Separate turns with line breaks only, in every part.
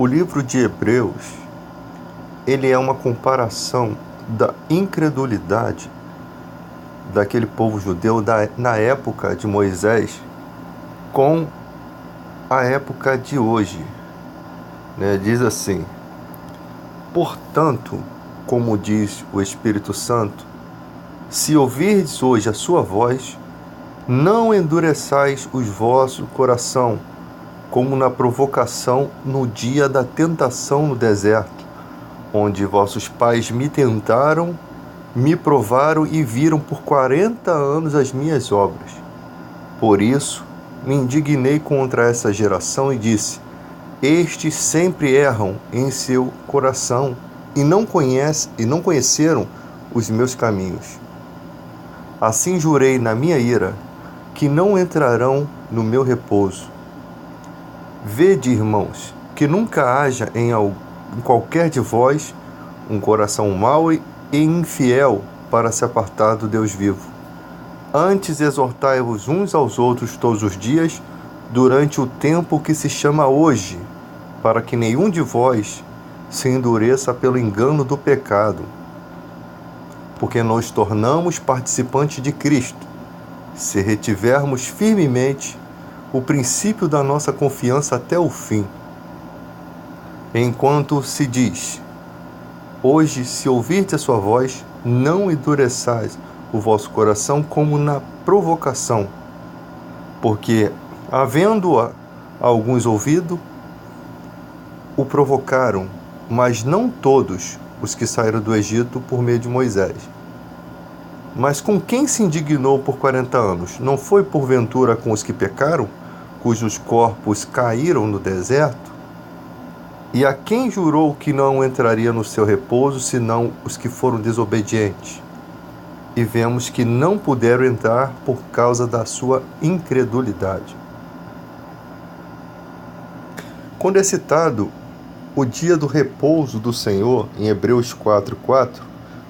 O livro de Hebreus, ele é uma comparação da incredulidade daquele povo judeu na época de Moisés com a época de hoje, né? Diz assim: portanto, como diz o Espírito Santo, se ouvirdes hoje a sua voz, não endureçais os vosso coração, como na provocação no dia da tentação no deserto, onde vossos pais me tentaram, me provaram e viram por 40 anos as minhas obras. Por isso, me indignei contra essa geração e disse: estes sempre erram em seu coração e não conheceram os meus caminhos. Assim jurei na minha ira que não entrarão no meu repouso. Vede, irmãos, que nunca haja em qualquer de vós um coração mau e infiel para se apartar do Deus vivo. Antes exortai-vos uns aos outros todos os dias, durante o tempo que se chama hoje, para que nenhum de vós se endureça pelo engano do pecado. Porque nos tornamos participantes de Cristo, se retivermos firmemente o princípio da nossa confiança até o fim. Enquanto se diz: hoje, se ouvirdes a sua voz, não endureçais o vosso coração como na provocação, porque, havendo alguns ouvido, o provocaram, mas não todos os que saíram do Egito por meio de Moisés. Mas com quem se indignou por 40 anos? Não foi porventura com os que pecaram, cujos corpos caíram no deserto? E a quem jurou que não entraria no seu repouso, senão os que foram desobedientes? E vemos que não puderam entrar por causa da sua incredulidade. Quando é citado o dia do repouso do Senhor, em Hebreus 4:4,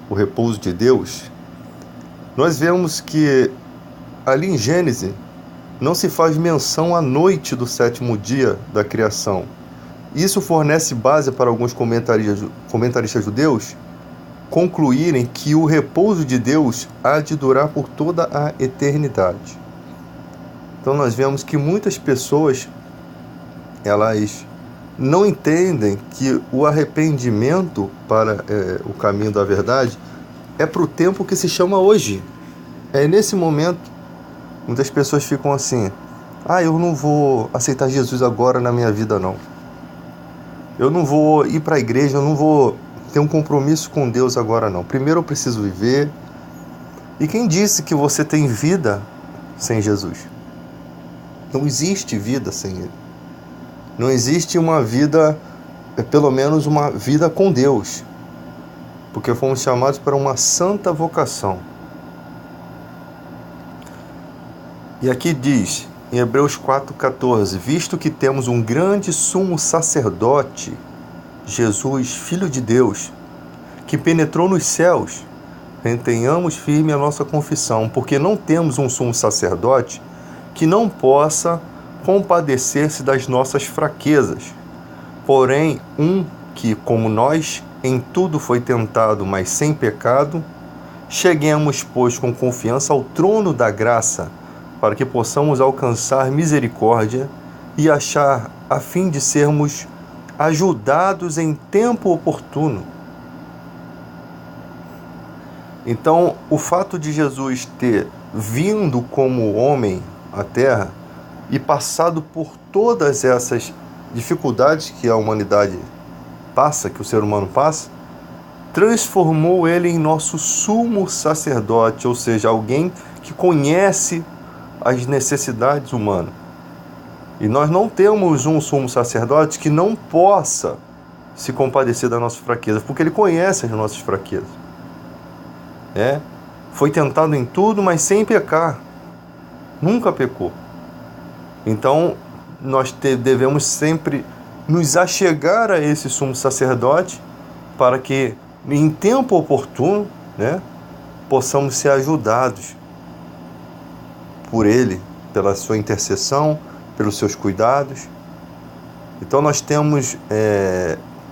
o repouso de Deus, nós vemos que ali em Gênesis não se faz menção à noite do sétimo dia da criação. Isso fornece base para alguns comentaristas judeus concluírem que o repouso de Deus há de durar por toda a eternidade. Então nós vemos que muitas pessoas, elas não entendem que o arrependimento para o caminho da verdade é para o tempo que se chama hoje. É nesse momento. Muitas pessoas ficam assim: eu não vou aceitar Jesus agora na minha vida, não. Eu não vou ir para a igreja, eu não vou ter um compromisso com Deus agora, não. Primeiro eu preciso viver. E quem disse que você tem vida sem Jesus? Não existe vida sem Ele. Não existe uma vida, pelo menos uma vida com Deus. Porque fomos chamados para uma santa vocação. E aqui diz, em Hebreus 4:14, visto que temos um grande sumo sacerdote, Jesus, Filho de Deus, que penetrou nos céus, mantenhamos firme a nossa confissão, porque não temos um sumo sacerdote que não possa compadecer-se das nossas fraquezas, porém um que, como nós, em tudo foi tentado, mas sem pecado. Cheguemos, pois, com confiança ao trono da graça, para que possamos alcançar misericórdia e achar, a fim de sermos ajudados em tempo oportuno. Então, o fato de Jesus ter vindo como homem à Terra e passado por todas essas dificuldades que a humanidade passa, que o ser humano passa, transformou ele em nosso sumo sacerdote, ou seja, alguém que conhece as necessidades humanas. E nós não temos um sumo sacerdote que não possa se compadecer da nossa fraqueza, porque ele conhece as nossas fraquezas. Foi tentado em tudo, mas sem pecar. Nunca pecou. Então, nós devemos sempre nos achegar a esse sumo sacerdote para que, em tempo oportuno, possamos ser ajudados por ele, pela sua intercessão, pelos seus cuidados. Então nós temos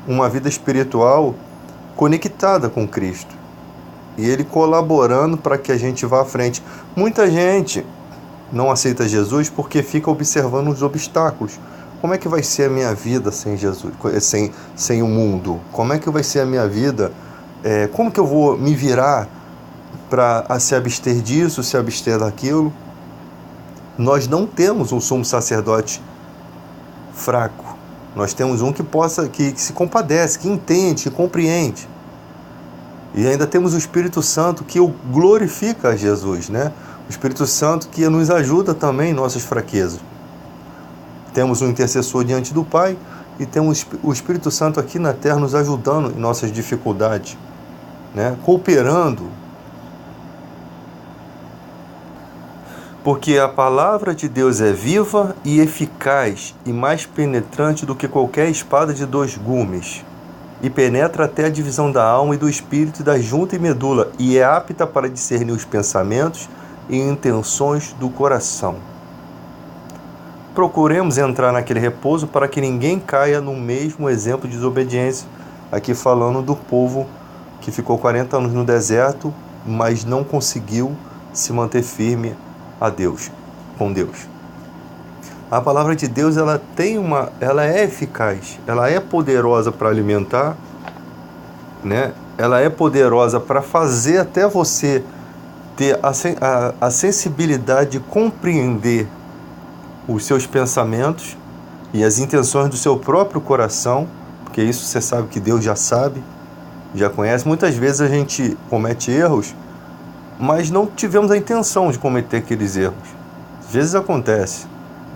uma vida espiritual conectada com Cristo. E Ele colaborando para que a gente vá à frente. Muita gente não aceita Jesus porque fica observando os obstáculos. Como é que vai ser a minha vida sem Jesus, sem o mundo? Como é que vai ser a minha vida? Como que eu vou me virar para se abster disso, se abster daquilo? Nós não temos um sumo sacerdote fraco. Nós temos um que se compadece, que entende, que compreende. E ainda temos o Espírito Santo que glorifica a Jesus, né? O Espírito Santo que nos ajuda também em nossas fraquezas. Temos um intercessor diante do Pai e temos o Espírito Santo aqui na terra nos ajudando em nossas dificuldades, né? Cooperando. Porque a palavra de Deus é viva e eficaz e mais penetrante do que qualquer espada de 2 gumes, e penetra até a divisão da alma e do espírito e da junta e medula, e é apta para discernir os pensamentos e intenções do coração. Procuremos entrar naquele repouso para que ninguém caia no mesmo exemplo de desobediência. Aqui falando do povo que ficou 40 anos no deserto, mas não conseguiu se manter firme com Deus. A palavra de Deus ela é eficaz, ela é poderosa para alimentar, né? Ela é poderosa para fazer até você ter a sensibilidade de compreender os seus pensamentos e as intenções do seu próprio coração, porque isso você sabe que Deus já sabe, já conhece. Muitas vezes a gente comete erros, mas não tivemos a intenção de cometer aqueles erros. Às vezes acontece.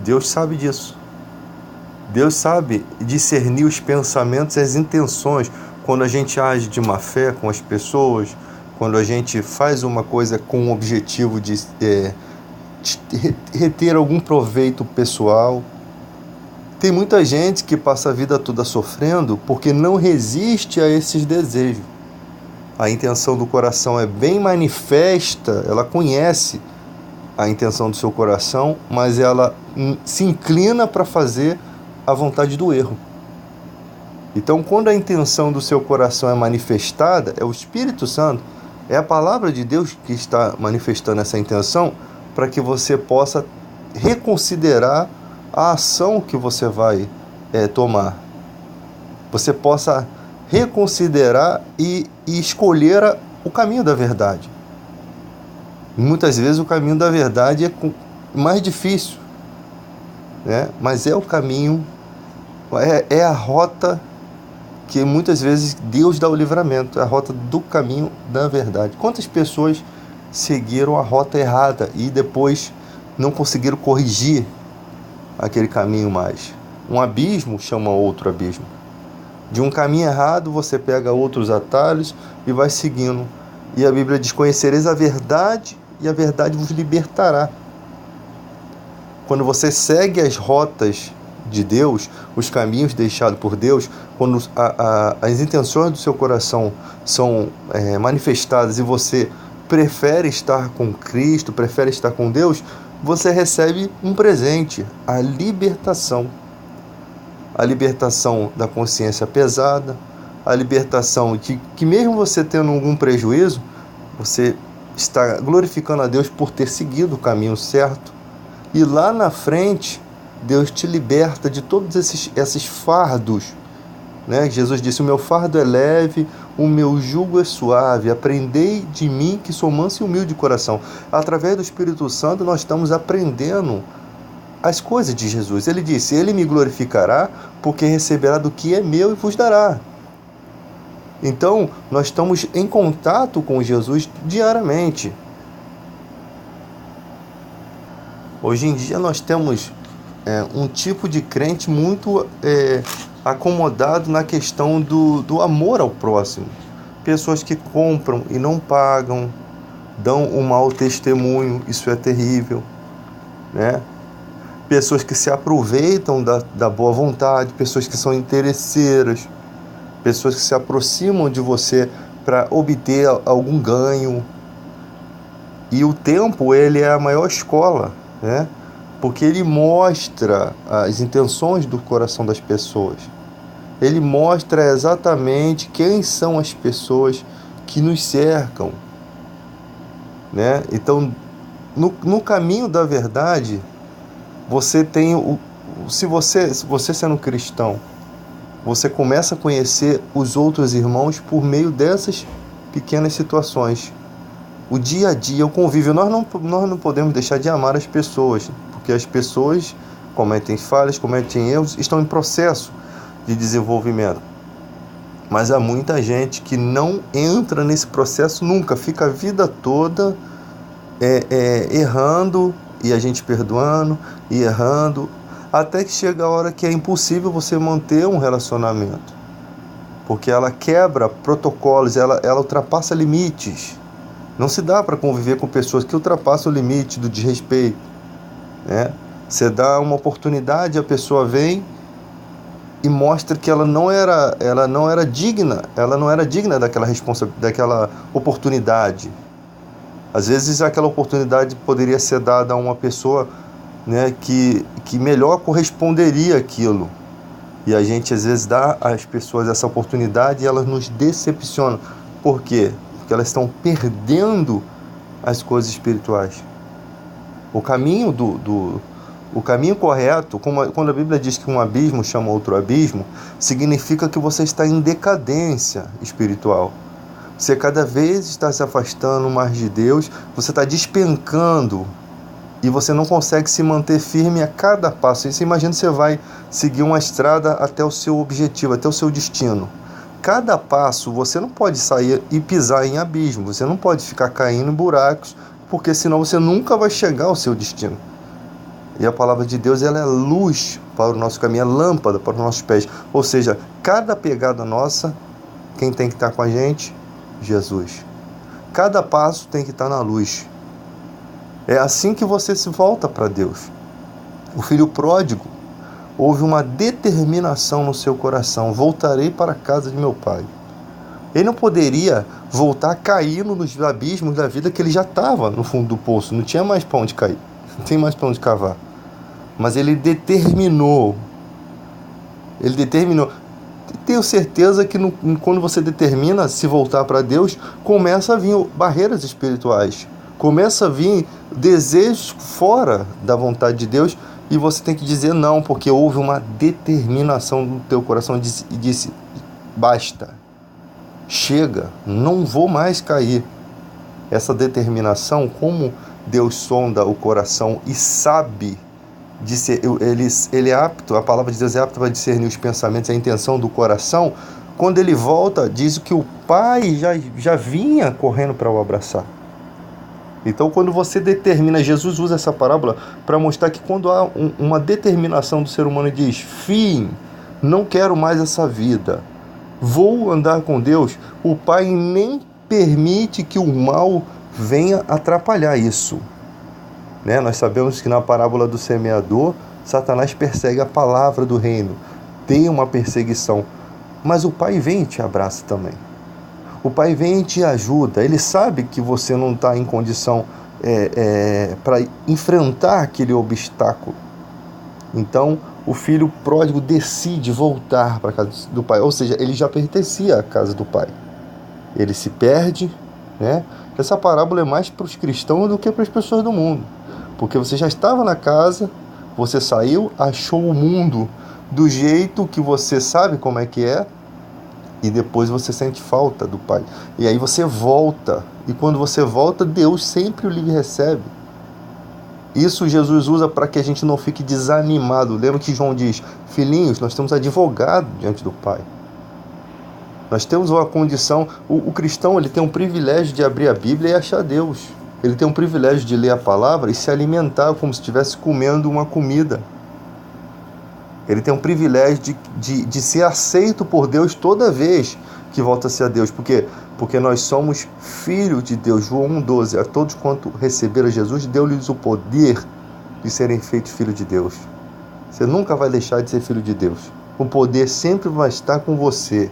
Deus sabe disso. Deus sabe discernir os pensamentos e as intenções quando a gente age de má fé com as pessoas, quando a gente faz uma coisa com o objetivo de reter algum proveito pessoal. Tem muita gente que passa a vida toda sofrendo porque não resiste a esses desejos. A intenção do coração é bem manifesta, ela conhece a intenção do seu coração, mas ela se inclina para fazer a vontade do erro. Então, quando a intenção do seu coração é manifestada, é o Espírito Santo, é a palavra de Deus que está manifestando essa intenção para que você possa reconsiderar a ação que você vai tomar. Você possa reconsiderar e escolher o caminho da verdade. Muitas vezes o caminho da verdade é mais difícil, né? Mas é o caminho, é a rota que muitas vezes Deus dá o livramento, é a rota do caminho da verdade. Quantas pessoas seguiram a rota errada e depois não conseguiram corrigir aquele caminho mais? Um abismo chama outro abismo. De um caminho errado você pega outros atalhos e vai seguindo. E a Bíblia diz: conhecereis a verdade e a verdade vos libertará. Quando você segue as rotas de Deus, os caminhos deixados por Deus, quando as intenções do seu coração são manifestadas e você prefere estar com Cristo, prefere estar com Deus, você recebe um presente, a libertação. A libertação da consciência pesada, a libertação de que mesmo você tendo algum prejuízo, você está glorificando a Deus por ter seguido o caminho certo. E lá na frente, Deus te liberta de todos esses fardos, né? Jesus disse: o meu fardo é leve, o meu jugo é suave, aprendei de mim que sou manso e humilde de coração. Através do Espírito Santo nós estamos aprendendo as coisas de Jesus. Ele disse: ele me glorificará porque receberá do que é meu e vos dará. Então nós estamos em contato com Jesus diariamente. Hoje em dia nós temos um tipo de crente muito acomodado na questão do amor ao próximo. Pessoas que compram e não pagam, dão um mau testemunho, isso é terrível, né? Pessoas que se aproveitam da boa vontade, pessoas que são interesseiras, pessoas que se aproximam de você para obter algum ganho. E o tempo, ele é a maior escola, né? porque ele mostra as intenções do coração das pessoas. Ele mostra exatamente quem são as pessoas que nos cercam, né? Então, no caminho da verdade, você tem se você sendo cristão, você começa a conhecer os outros irmãos por meio dessas pequenas situações. O dia a dia, o convívio, nós não podemos deixar de amar as pessoas, porque as pessoas cometem falhas, cometem erros, estão em processo de desenvolvimento. Mas há muita gente que não entra nesse processo nunca, fica a vida toda errando, e a gente perdoando e errando, até que chega a hora que é impossível você manter um relacionamento, porque ela quebra protocolos, ela ultrapassa limites. Não se dá para conviver com pessoas que ultrapassam o limite do desrespeito, né? Você dá uma oportunidade, a pessoa vem e mostra que ela não era digna daquela oportunidade. Às vezes aquela oportunidade poderia ser dada a uma pessoa, né, que melhor corresponderia àquilo. E a gente às vezes dá às pessoas essa oportunidade e elas nos decepcionam. Por quê? Porque elas estão perdendo as coisas espirituais. O caminho o caminho correto, quando a Bíblia diz que um abismo chama outro abismo, significa que você está em decadência espiritual. Você cada vez está se afastando mais de Deus, você está despencando e você não consegue se manter firme a cada passo. E você imagina que você vai seguir uma estrada até o seu objetivo, até o seu destino. Cada passo você não pode sair e pisar em abismo, você não pode ficar caindo em buracos, porque senão você nunca vai chegar ao seu destino. E a palavra de Deus, ela é luz para o nosso caminho, é lâmpada para os nossos pés. Ou seja, cada pegada nossa, quem tem que estar com a gente? Jesus. Cada passo tem que estar na luz. É assim que você se volta para Deus. O filho pródigo, houve uma determinação no seu coração: voltarei para a casa de meu pai. Ele não poderia voltar caindo nos abismos da vida, que ele já estava no fundo do poço, não tinha mais para onde cair, não tem mais para onde cavar. Mas ele determinou. Tenho certeza que quando você determina se voltar para Deus, começa a vir barreiras espirituais, começa a vir desejos fora da vontade de Deus, e você tem que dizer não, porque houve uma determinação no teu coração e disse: basta, chega, não vou mais cair. Essa determinação, como Deus sonda o coração e sabe, ele é apto, a palavra de Deus é apta para discernir os pensamentos e a intenção do coração. Quando ele volta, diz que o pai já vinha correndo para o abraçar. Então, quando você determina, Jesus usa essa parábola para mostrar que quando há uma determinação do ser humano e diz: fim, não quero mais essa vida, vou andar com Deus, o pai nem permite que o mal venha atrapalhar isso. Né? Nós sabemos que na parábola do semeador, Satanás persegue a palavra do reino, tem uma perseguição, mas o pai vem e te abraça também. O pai vem e te ajuda. Ele sabe que você não está em condição para enfrentar aquele obstáculo. Então, o filho pródigo decide voltar para a casa do pai. Ou seja, ele já pertencia à casa do pai. Ele se perde, né? Essa parábola é mais para os cristãos do que para as pessoas do mundo. Porque você já estava na casa, você saiu, achou o mundo do jeito que você sabe como é que é, e depois você sente falta do pai. E aí você volta. E quando você volta, Deus sempre lhe recebe. Isso Jesus usa para que a gente não fique desanimado. Lembra que João diz: filhinhos, nós temos advogado diante do Pai. Nós temos uma condição. O cristão, ele tem um privilégio de abrir a Bíblia e achar Deus. Ele tem um privilégio de ler a palavra e se alimentar como se estivesse comendo uma comida. Ele tem um privilégio de ser aceito por Deus toda vez que volta-se a Deus. Por quê? Porque nós somos filhos de Deus. João 1,12. A todos quanto receberam Jesus, deu-lhes o poder de serem feitos filhos de Deus. Você nunca vai deixar de ser filho de Deus. O poder sempre vai estar com você.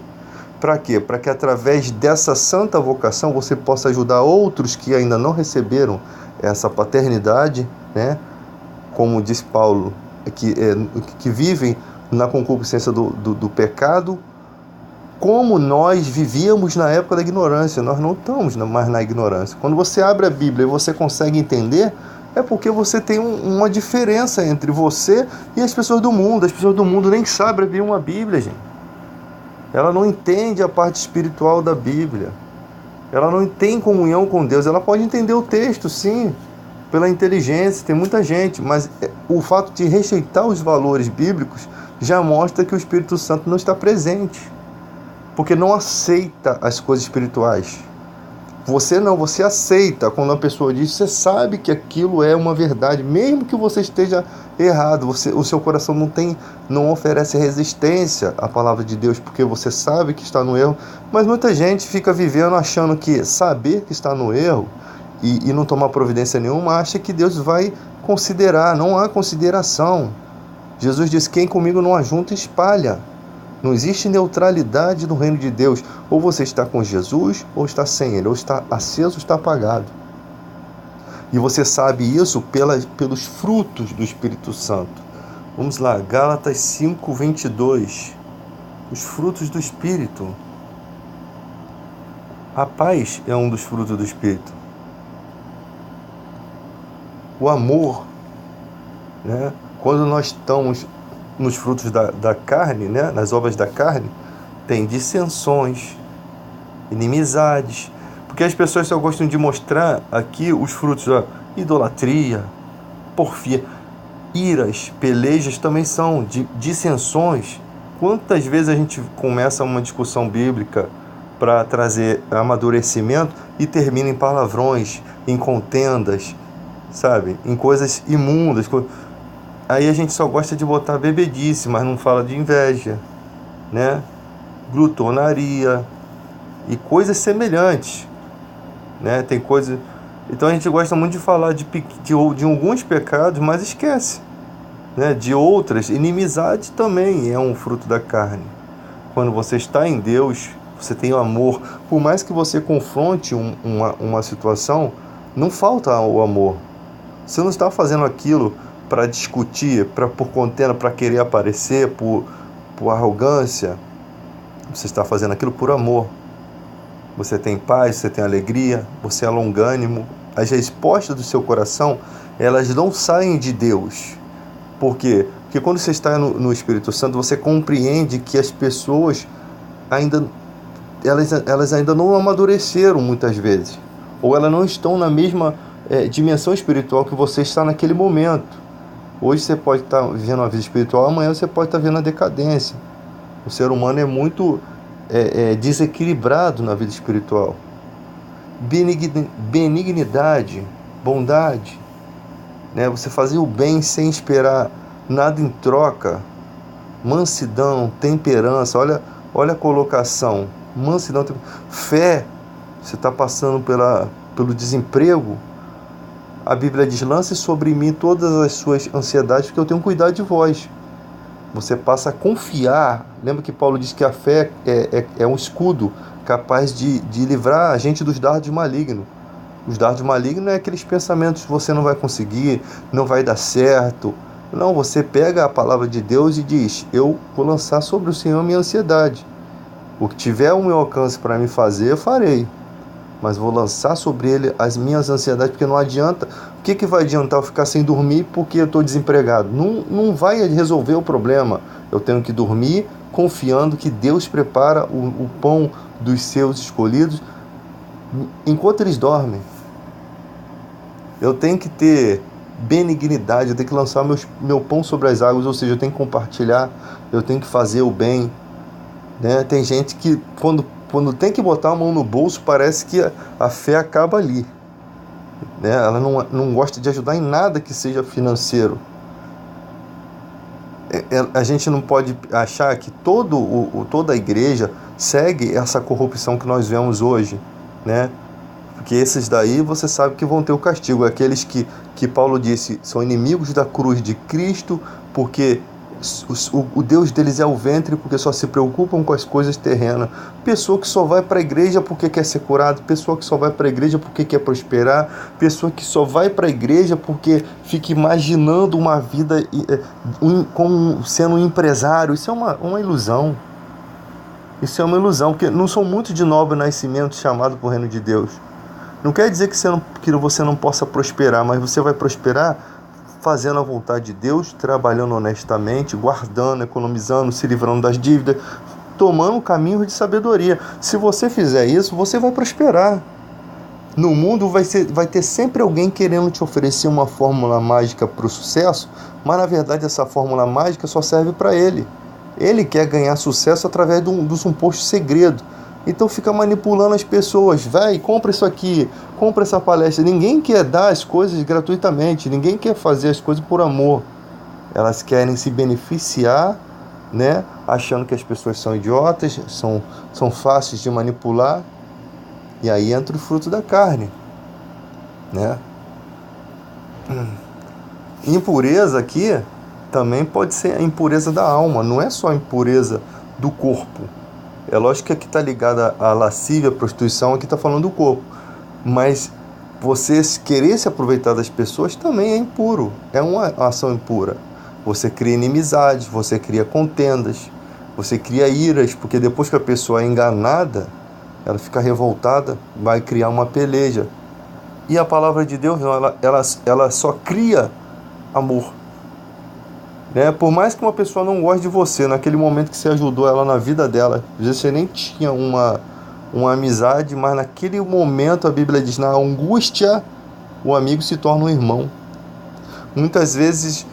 Para quê? Para que através dessa santa vocação você possa ajudar outros que ainda não receberam essa paternidade, né? como diz Paulo, que vivem na concupiscência do pecado, como nós vivíamos na época da ignorância. Nós não estamos mais na ignorância. Quando você abre a Bíblia e você consegue entender, é porque você tem uma diferença entre você e as pessoas do mundo. As pessoas do mundo nem sabem abrir uma Bíblia, gente. Ela não entende a parte espiritual da Bíblia. Ela não tem comunhão com Deus. Ela pode entender o texto, sim, pela inteligência, tem muita gente, mas o fato de rejeitar os valores bíblicos já mostra que o Espírito Santo não está presente, porque não aceita as coisas espirituais. Você aceita quando uma pessoa diz, você sabe que aquilo é uma verdade, mesmo que você esteja errado, o seu coração não oferece resistência à palavra de Deus, porque você sabe que está no erro, mas muita gente fica vivendo achando que saber que está no erro e não tomar providência nenhuma, acha que Deus vai considerar. Não há consideração. Jesus disse, quem comigo não ajunta, espalha. Não existe neutralidade no reino de Deus. Ou você está com Jesus, ou está sem Ele. Ou está aceso, ou está apagado. E você sabe isso pelos frutos do Espírito Santo. Vamos lá, Gálatas 5:22. Os frutos do Espírito. A paz é um dos frutos do Espírito. O amor, né? Quando nós estamos nos frutos da carne, né? Nas obras da carne, tem dissensões, inimizades, porque as pessoas só gostam de mostrar aqui os frutos da idolatria, porfia, iras, pelejas também são dissensões. Quantas vezes a gente começa uma discussão bíblica para trazer amadurecimento e termina em palavrões, em contendas, sabe? Em coisas imundas. Aí a gente só gosta de botar bebedice, mas não fala de inveja, né? Glutonaria e coisas semelhantes, né? Tem coisas... Então a gente gosta muito de falar de alguns pecados, mas esquece, né? De outras. Inimizade também é um fruto da carne. Quando você está em Deus, você tem o amor. Por mais que você confronte uma situação, não falta o amor. Você não está fazendo aquilo para discutir, por contenda, para querer aparecer, por arrogância. Você está fazendo aquilo por amor. Você tem paz, você tem alegria, você é longânimo. As respostas do seu coração, elas não saem de Deus. Por quê? Porque quando você está no Espírito Santo, você compreende que as pessoas elas ainda não amadureceram muitas vezes. Ou elas não estão na mesma dimensão espiritual que você está naquele momento. Hoje você pode estar vivendo uma vida espiritual, amanhã você pode estar vendo a decadência. O ser humano é muito desequilibrado na vida espiritual. Benignidade, bondade, né? Você fazer o bem sem esperar nada em troca. Mansidão, temperança, olha a colocação. Mansidão, fé. Você está passando pelo desemprego. A Bíblia diz, lance sobre mim todas as suas ansiedades, porque eu tenho cuidado de vós. Você passa a confiar. Lembra que Paulo diz que a fé é um escudo capaz de livrar a gente dos dardos malignos. Os dardos malignos é aqueles pensamentos que você não vai conseguir, não vai dar certo. Não, você pega a palavra de Deus e diz, eu vou lançar sobre o Senhor a minha ansiedade. O que tiver ao meu alcance para me fazer, eu farei. Mas vou lançar sobre ele as minhas ansiedades, porque não adianta. O que vai adiantar eu ficar sem dormir porque eu estou desempregado? Não vai resolver o problema. Eu tenho que dormir confiando que Deus prepara o pão dos seus escolhidos enquanto eles dormem. Eu tenho que ter benignidade, eu tenho que lançar meu pão sobre as águas, ou seja, eu tenho que compartilhar, eu tenho que fazer o bem, né? Tem gente que quando tem que botar a mão no bolso, parece que a fé acaba ali, né? Ela não gosta de ajudar em nada que seja financeiro. A gente não pode achar que toda a igreja segue essa corrupção que nós vemos hoje, né? Porque esses daí você sabe que vão ter o castigo. Aqueles que Paulo disse são inimigos da cruz de Cristo, porque O Deus deles é o ventre, porque só se preocupam com as coisas terrenas. Pessoa que só vai para a igreja porque quer ser curado, pessoa que só vai para a igreja porque quer prosperar, pessoa que só vai para a igreja porque fica imaginando uma vida como sendo um empresário. Isso é uma ilusão. Isso é uma ilusão, porque não são muitos de nobre nascimento chamados para o reino de Deus. Não quer dizer que você não possa prosperar, mas você vai prosperar fazendo a vontade de Deus, trabalhando honestamente, guardando, economizando, se livrando das dívidas, tomando caminhos de sabedoria. Se você fizer isso, você vai prosperar. No mundo vai ter sempre alguém querendo te oferecer uma fórmula mágica para o sucesso, mas na verdade essa fórmula mágica só serve para ele. Ele quer ganhar sucesso através do suposto segredo. Então fica manipulando as pessoas. Vai, compra isso aqui, compra essa palestra. Ninguém quer dar as coisas gratuitamente. Ninguém quer fazer as coisas por amor. Elas querem se beneficiar, né? Achando que as pessoas são idiotas, são fáceis de manipular. E aí entra o fruto da carne, né? Impureza aqui também pode ser a impureza da alma. Não é só a impureza do corpo. É lógico que aqui está ligada à lascívia, à prostituição, aqui está falando do corpo. Mas você querer se aproveitar das pessoas também é impuro. É uma ação impura. Você cria inimizades, você cria contendas, você cria iras, porque depois que a pessoa é enganada, ela fica revoltada, vai criar uma peleja. E a palavra de Deus, não, ela só cria amor. Né? Por mais que uma pessoa não goste de você, naquele momento que você ajudou ela na vida dela, às vezes você nem tinha uma amizade, mas naquele momento a Bíblia diz, na angústia, o amigo se torna um irmão. Muitas vezes,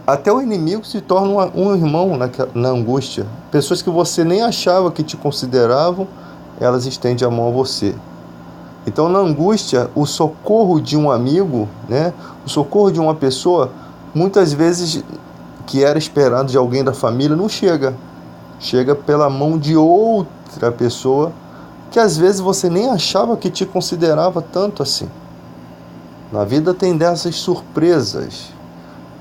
até o inimigo se torna um irmão na angústia. Pessoas que você nem achava que te consideravam, elas estendem a mão a você. Então, na angústia, o socorro de um amigo, né? O socorro de uma pessoa, muitas vezes que era esperado de alguém da família, não chega. Chega pela mão de outra pessoa que às vezes você nem achava que te considerava tanto assim. Na vida tem dessas surpresas,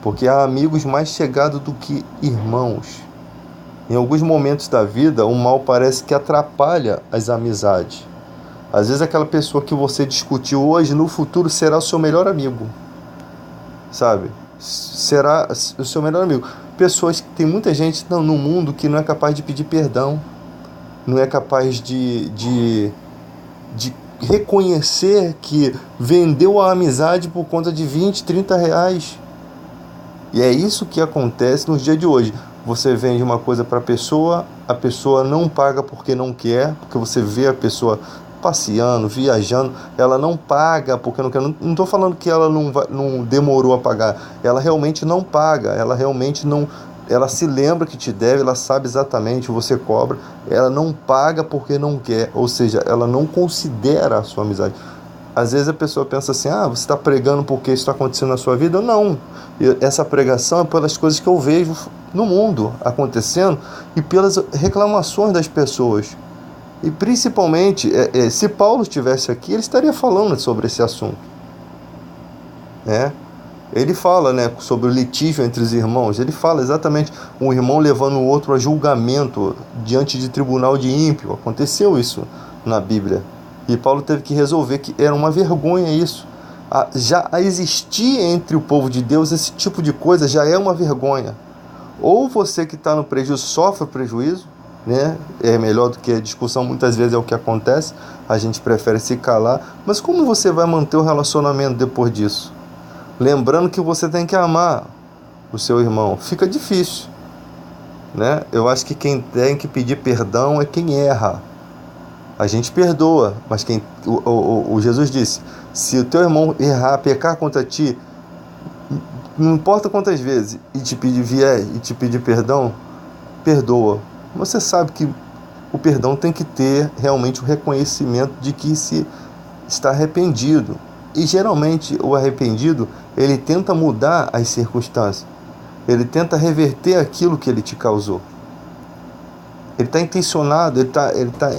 porque há amigos mais chegados do que irmãos. Em alguns momentos da vida, o mal parece que atrapalha as amizades. Às vezes aquela pessoa que você discutiu hoje, no futuro será o seu melhor amigo. Sabe? Será o seu melhor amigo. Pessoas que tem muita gente no mundo que não é capaz de pedir perdão, não é capaz de reconhecer que vendeu a amizade por conta de 20, 30 reais. E é isso que acontece nos dias de hoje. Você vende uma coisa para a pessoa não paga porque não quer, porque você vê a pessoa passeando, viajando, ela não paga porque não quer. Não estou falando que ela não demorou a pagar, ela realmente não paga, ela realmente não, ela se lembra que te deve, ela sabe exatamente, você cobra, ela não paga porque não quer, ou seja, ela não considera a sua amizade. Às vezes a pessoa pensa assim, você está pregando porque isso está acontecendo na sua vida? Não, essa pregação é pelas coisas que eu vejo no mundo acontecendo e pelas reclamações das pessoas. E principalmente, se Paulo estivesse aqui, ele estaria falando sobre esse assunto, né? Ele fala, né, sobre o litígio entre os irmãos. Ele fala exatamente um irmão levando o outro a julgamento diante de tribunal de ímpio. Aconteceu isso na Bíblia. E Paulo teve que resolver que era uma vergonha isso. Já existir entre o povo de Deus esse tipo de coisa já é uma vergonha. Ou você que está no prejuízo sofre prejuízo, né? É melhor do que a discussão, muitas vezes é o que acontece, a gente prefere se calar, mas como você vai manter o relacionamento depois disso? Lembrando que você tem que amar o seu irmão, fica difícil, né? Eu acho que quem tem que pedir perdão é quem erra. A gente perdoa, mas o Jesus disse, se o teu irmão errar, pecar contra ti, não importa quantas vezes, e te pedir perdão, perdoa. Você sabe que o perdão tem que ter realmente o reconhecimento de que se está arrependido. E geralmente o arrependido, ele tenta mudar as circunstâncias. Ele tenta reverter aquilo que ele te causou. Ele está intencionado, ele está